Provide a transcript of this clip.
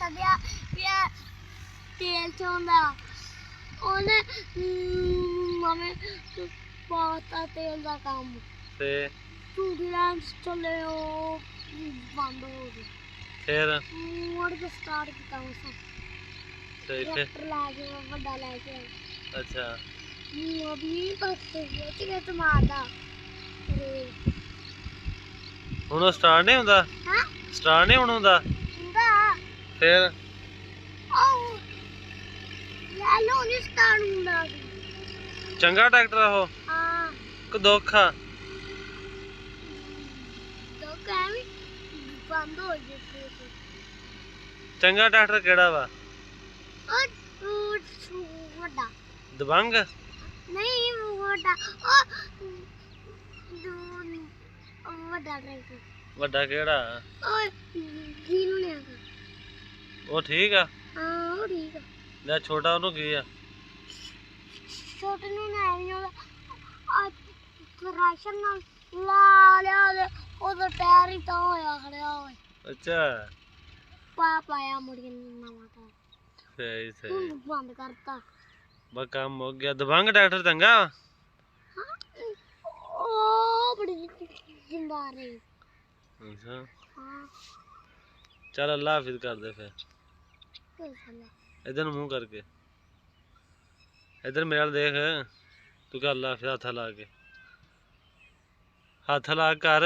ਸਦਿਆ ਪਿਆ ਤੇਲ ਚੋਂਦਾ ਉਹਨੇ ਮਵੇਂ ਪਾਤਾ ਤੇਲ ਦਾ ਕੰਮ ਤੇ ਟੂਟੀ ਲਾਈਨ ਚੱਲੇ ਉਹ ਬੰਦ ਹੋ ਗਈ ਫਿਰ ਮੁੜ ਕੇ ਸਟਾਰਟ ਕੀਤਾ ਉਸ ਤੇ ਫਿਰ ਟਰੈਕਟਰ ਲਾ ਕੇ ਵੱਡਾ ਲੈ ਕੇ ਅੱਛਾ ਉਹ ਵੀ ਪਾਸੇ ਵਿੱਚ ਮਾਰਦਾ ਹੁਣ ਉਹ ਸਟਾਰਟ ਨਹੀਂ ਹੁੰਦਾ ਹਾਂ ਸਟਾਰਟ ਨਹੀਂ ਹੁਣ ਹੁੰਦਾ ਹੁੰਦਾ ਫਿਰ ਉਹ ਲੈ ਲੋ ਨਹੀਂ ਸਟਾਰਟ ਹੁੰਦਾ ਚੰਗਾ ਟਰੈਕਟਰ ਆ ਉਹ ਹਾਂ ਕਿ ਦੁੱਖ ਆ ਤਾਂ ਕਹਿ ਬੰਦ ਹੋ ਜੇ ਚੰਗਾ ਟਰੈਕਟਰ ਕਿਹੜਾ ਵਾ ਉਹ ਵੱਡਾ ਦਬੰਗ ਨਹੀਂ ਵੱਡਾ ਵੱਡਾ ਟਰੈਕਟਰ ਵੱਡਾ ਕਿਹੜਾ ਓਏ ਕਿਨੂੰ ਲਿਆ ਉਹ ਠੀਕ ਆ ਹਾਂ ਉਹ ਠੀਕ ਆ ਲੈ ਛੋਟਾ ਉਹਨੂੰ ਕੀ ਆ ਛੋਟੇ ਨੂੰ ਨਾ ਨਹੀਂ ਉਹਦਾ ਰਾਸ਼ਨ ਨਾਲ ਲਾ ਲਿਆ ਉਹਦਾ ਟਾਇਰ ਹੀ ਤਾਂ ਹੋਇਆ ਖੜਿਆ ਹੋਏ ਅੱਛਾ ਪਾਇਆ ਮੁੜ ਕੇ ਨਵਾਂ ਟਾਇਰ ਸਹੀ ਹੁਣ ਬੰਦ ਕਰਤਾ ਬਸ ਕੰਮ ਹੋ ਗਿਆ ਦਬੰਗ ਟਰੈਕਟਰ ਚੰਗਾ ਉਹ ਬੜੀ ਜਿੰਦਾ ਰਹੀ ਅੱਛਾ ਹਾਂ ਚੱਲ ਅੱਲਾ ਹਾਫਿਜ਼ ਕਰ ਦੇ ਫਿਰ ਕੋਈ ਗੱਲ ਇਧਰ ਨੂੰ ਮੂੰਹ ਕਰਕੇ ਇਧਰ ਮੇਰੇ ਵੱਲ ਦੇਖ ਤੂੰ ਕਰ ਅੱਲਾ ਹਾਫਿਜ਼ ਹੱਥ ਲਾ ਕੇ ਹੱਥ ਲਾ ਕਰ